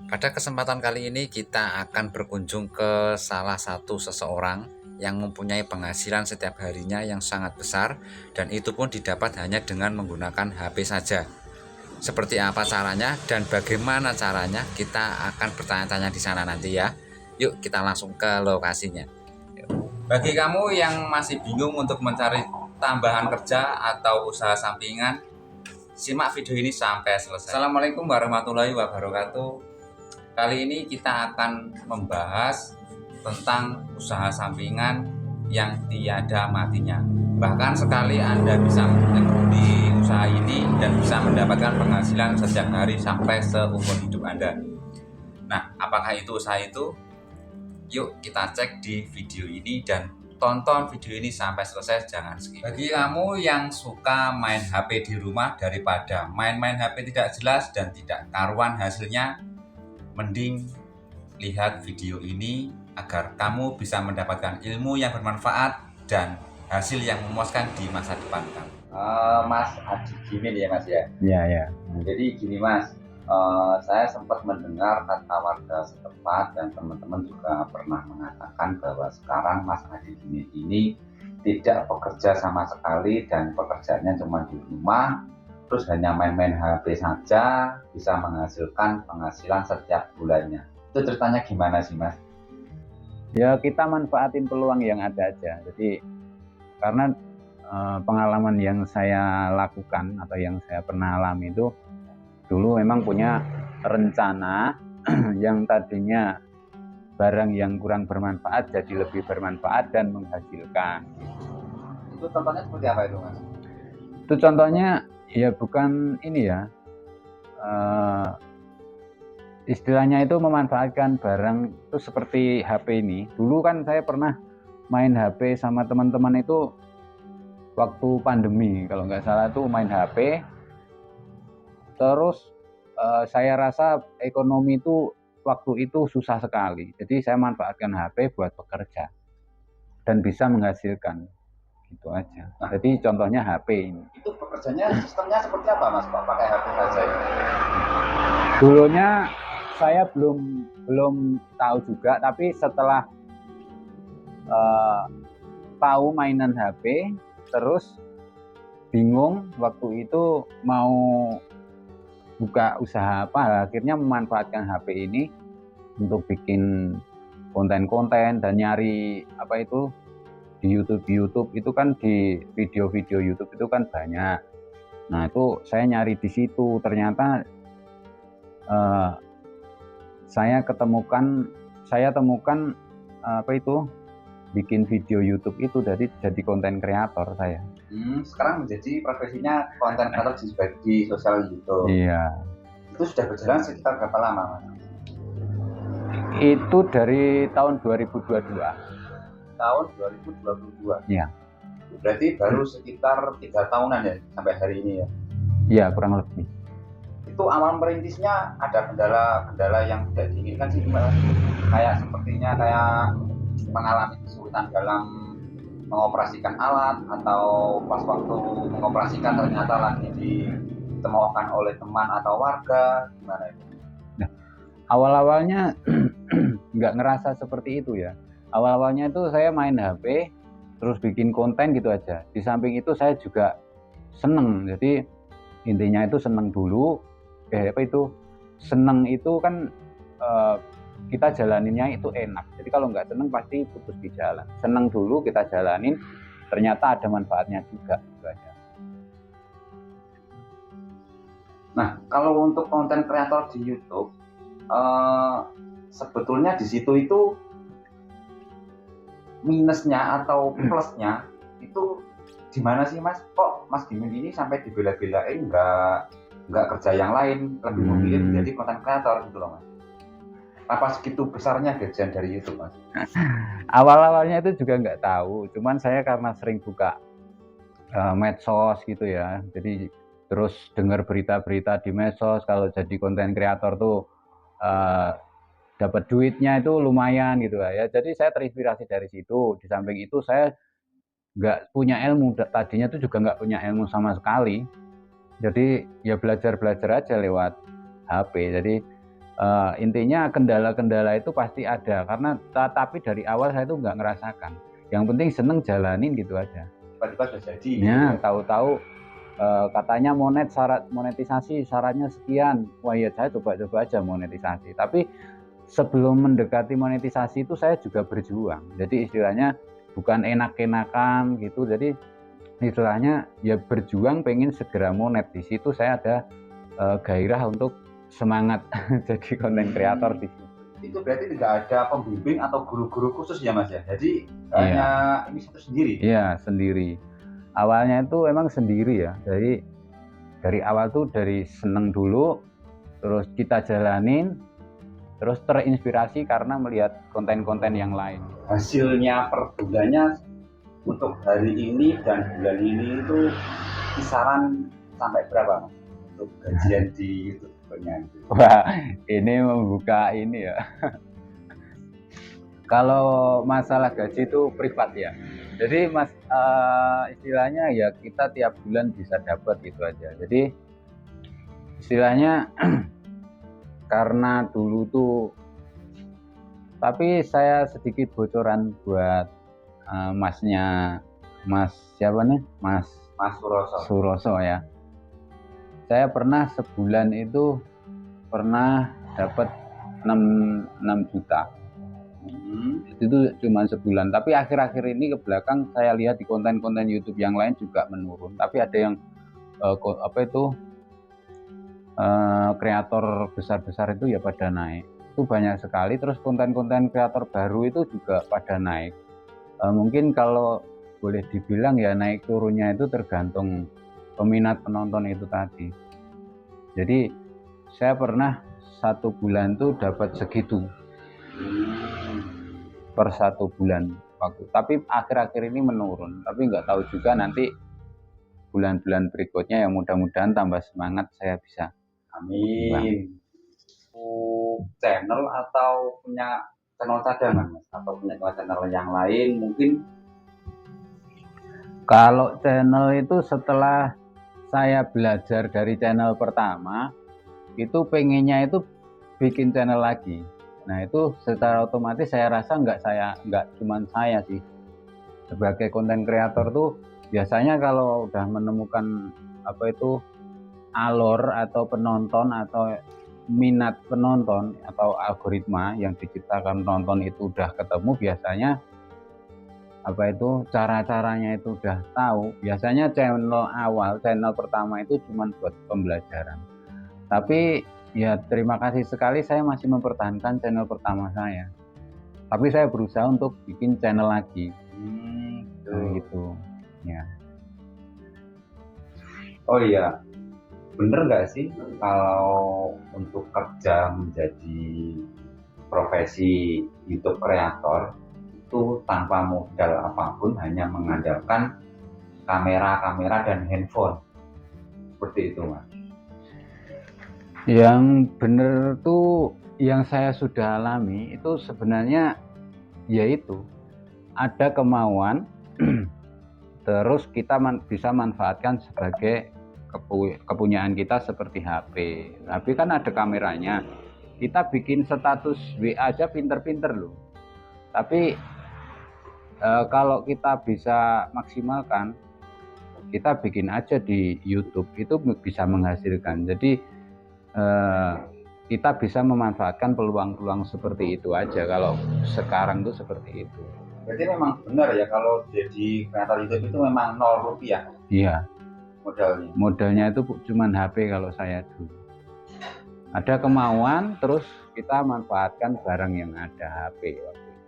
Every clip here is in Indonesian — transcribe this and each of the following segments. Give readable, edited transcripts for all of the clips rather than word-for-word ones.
Pada kesempatan kali ini kita akan berkunjung ke salah satu seseorang yang mempunyai penghasilan setiap harinya yang sangat besar, dan itu pun didapat hanya dengan menggunakan HP saja. Seperti apa caranya dan bagaimana caranya, kita akan bertanya-tanya di sana nanti ya. Yuk kita langsung ke lokasinya. Bagi kamu yang masih bingung untuk mencari tambahan kerja atau usaha sampingan, simak video ini sampai selesai. Assalamualaikum warahmatullahi wabarakatuh. Kali ini kita akan membahas tentang usaha sampingan yang tiada matinya. Bahkan sekali Anda bisa mengikuti usaha ini dan bisa mendapatkan penghasilan setiap hari sampai seumur hidup Anda. Nah, apakah itu usaha itu? Yuk kita cek di video ini dan tonton video ini sampai selesai, jangan skip. Bagi kamu yang suka main HP di rumah daripada main-main HP tidak jelas dan tidak karuan hasilnya, mending lihat video ini agar kamu bisa mendapatkan ilmu yang bermanfaat dan hasil yang memuaskan di masa depan kamu. Mas Adi gini ya Mas ya? Iya, ya. Jadi gini Mas, saya sempat mendengar kata warga setempat dan teman-teman juga pernah mengatakan bahwa sekarang Mas Adi gini ini tidak bekerja sama sekali dan pekerjaannya cuma di rumah, terus hanya main-main HP saja bisa menghasilkan penghasilan setiap bulannya. Itu ceritanya gimana sih Mas? Ya kita manfaatin peluang yang ada aja. Jadi karena pengalaman yang saya lakukan atau yang saya pernah alami itu, dulu memang punya rencana yang tadinya barang yang kurang bermanfaat jadi lebih bermanfaat dan menghasilkan. Itu contohnya seperti apa itu Mas? Itu contohnya ya bukan ini ya, istilahnya itu memanfaatkan barang itu seperti HP ini. Dulu kan saya pernah main HP sama teman-teman itu waktu pandemi, kalau nggak salah itu main HP. Terus saya rasa ekonomi itu waktu itu susah sekali. Jadi saya manfaatkan HP buat bekerja dan bisa menghasilkan. Gitu aja. Nah, jadi contohnya HP ini. Itu pekerjaannya sistemnya seperti apa Mas? Kok pakai HP saja ini? Dulunya saya belum tahu juga, tapi setelah tahu mainan HP, terus bingung waktu itu mau buka usaha apa, akhirnya memanfaatkan HP ini untuk bikin konten-konten dan nyari apa itu di YouTube itu kan, di video-video YouTube itu kan banyak. Nah itu saya nyari di situ, ternyata saya temukan apa itu bikin video YouTube itu jadi konten kreator saya. Sekarang menjadi profesinya konten kreator di sosial YouTube. Iya. Itu sudah berjalan sekitar berapa lama Mas? Itu dari tahun 2022. Tahun 2022. Iya. Berarti baru sekitar 3 tahunan ya sampai hari ini ya? Iya, kurang lebih. Itu awal merintisnya ada kendala yang tidak diinginkan sih Mas? Sepertinya mengalami kesulitan dalam mengoperasikan alat, atau pas waktu mengoperasikan ternyata lagi ditemukan oleh teman atau warga, gimana itu? Nah, awal-awalnya nggak ngerasa seperti itu ya. Awal-awalnya itu saya main HP, terus bikin konten gitu aja. Di samping itu saya juga seneng. Jadi intinya itu seneng dulu. Seneng itu kan kita jalaninnya itu enak. Jadi kalau nggak seneng pasti putus di jalan. Seneng dulu kita jalanin, ternyata ada manfaatnya juga. Gitu aja. Nah, kalau untuk konten kreator di YouTube, sebetulnya di situ itu minusnya atau plusnya itu di mana sih Mas? Kok Mas Gimin ini sampai dibela-belain nggak kerja yang lain, lebih memilih menjadi konten kreator gitu loh Mas? Apa segitu besarnya gajian dari YouTube Mas? Awal-awalnya itu juga nggak tahu, cuman saya karena sering buka medsos gitu ya, jadi terus dengar berita-berita di medsos kalau jadi konten kreator tuh dapat duitnya itu lumayan gitu ya. Jadi saya terinspirasi dari situ. Di samping itu saya nggak punya ilmu, tadinya tuh juga nggak punya ilmu sama sekali. Jadi ya belajar aja lewat HP. Jadi Intinya kendala-kendala itu pasti ada karena tapi dari awal saya tuh nggak ngerasakan. Yang penting seneng jalanin gitu aja. Tiba-tiba sudah jadi. Ya, tahu-tahu katanya monetisasi syaratnya sekian. Wah ya saya coba-coba aja monetisasi. Tapi sebelum mendekati monetisasi itu saya juga berjuang. Jadi istilahnya bukan enak-enakan gitu. Jadi istilahnya ya berjuang pengen segera monet. Di situ saya ada gairah untuk semangat jadi konten kreator di situ. Itu berarti tidak ada pembimbing atau guru-guru khusus ya Mas ya. Jadi Iya. hanya ini satu sendiri. Iya, sendiri. Awalnya itu emang sendiri ya. Jadi dari awal tuh dari seneng dulu, terus kita jalanin, terus terinspirasi karena melihat konten-konten yang lain. Hasilnya per bulannya untuk hari ini dan bulan ini itu kisaran sampai berapa Mas? Untuk gajian di YouTube-nya itu. Wah, ini membuka ini ya. Kalau masalah gaji itu privat ya. Jadi istilahnya ya kita tiap bulan bisa dapat gitu aja. Jadi istilahnya karena dulu tuh, tapi saya sedikit bocoran buat masnya, Mas siapa nih? Mas Suroso. Suroso ya. Saya pernah sebulan itu pernah dapat 6 juta. Itu cuma sebulan, tapi akhir-akhir ini ke belakang saya lihat di konten-konten YouTube yang lain juga menurun, tapi ada yang kreator besar-besar itu ya pada naik, itu banyak sekali. Terus konten-konten kreator baru itu juga pada naik. Mungkin kalau boleh dibilang ya naik turunnya itu tergantung peminat penonton itu tadi. Jadi saya pernah satu bulan tuh dapat segitu per satu bulan waktu, tapi akhir-akhir ini menurun, tapi nggak tahu juga nanti bulan-bulan berikutnya yang mudah-mudahan tambah semangat saya bisa. Amin. Channel atau punya channel cadangan Mas, atau punya channel yang lain mungkin? Kalau channel itu setelah saya belajar dari channel pertama itu pengennya itu bikin channel lagi. Nah itu secara otomatis saya rasa nggak cuman saya sih, sebagai konten kreator tuh biasanya kalau udah menemukan alur atau penonton atau minat penonton atau algoritma yang diciptakan penonton itu udah ketemu, biasanya cara-caranya itu udah tahu. Biasanya channel pertama itu cuman buat pembelajaran. Tapi ya terima kasih sekali saya masih mempertahankan channel pertama saya. Tapi saya berusaha untuk bikin channel lagi. Gitu. Ya. Oh iya, bener nggak sih kalau untuk kerja menjadi profesi YouTube kreator itu tanpa modal apapun, hanya mengandalkan kamera dan handphone, seperti itu Mas? Yang bener tuh yang saya sudah alami itu sebenarnya yaitu ada kemauan terus kita bisa manfaatkan sebagai kepunyaan kita seperti HP. Tapi kan ada kameranya, kita bikin status WA aja pinter-pinter loh. Tapi kalau kita bisa maksimalkan, kita bikin aja di YouTube, itu bisa menghasilkan. Jadi kita bisa memanfaatkan peluang-peluang seperti itu aja kalau sekarang tuh seperti itu. Berarti memang benar ya kalau jadi kreator YouTube itu memang 0 rupiah? Iya. Modalnya? Modalnya itu cuma HP kalau saya dulu. Ada kemauan, terus kita manfaatkan barang yang ada, HP waktu itu.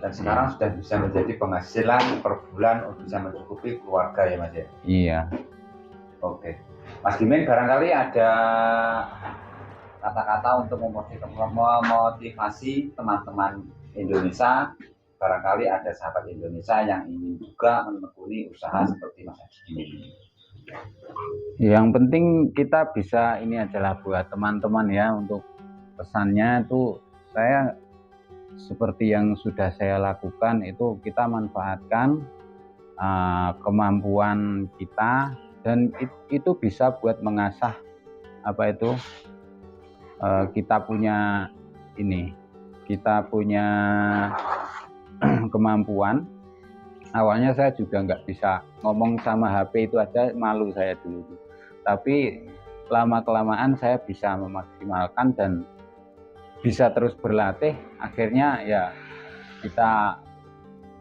Dan sekarang sudah bisa menjadi penghasilan per bulan untuk bisa mencukupi keluarga ya Mas ya? Iya. Oke. Mas Gimin, barangkali ada kata-kata untuk memotivasi teman-teman Indonesia, barangkali ada sahabat Indonesia yang ingin juga menekuni usaha seperti Mas Gimin. Yang penting kita bisa, ini adalah buat teman-teman ya, untuk pesannya itu saya seperti yang sudah saya lakukan itu, kita manfaatkan kemampuan kita, dan itu bisa buat mengasah kita punya kemampuan. Awalnya saya juga nggak bisa ngomong sama HP, itu aja malu saya dulu. Tapi lama-kelamaan saya bisa memaksimalkan dan bisa terus berlatih. Akhirnya ya kita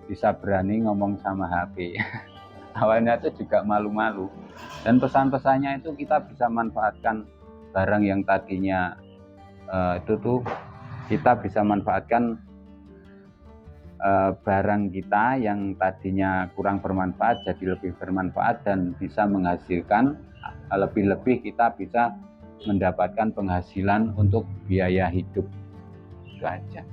bisa berani ngomong sama HP. Awalnya itu juga malu-malu. Dan pesan-pesannya itu kita bisa manfaatkan barang yang tadinya kita bisa manfaatkan barang kita yang tadinya kurang bermanfaat jadi lebih bermanfaat dan bisa menghasilkan, lebih-lebih kita bisa mendapatkan penghasilan untuk biaya hidup. Itu aja.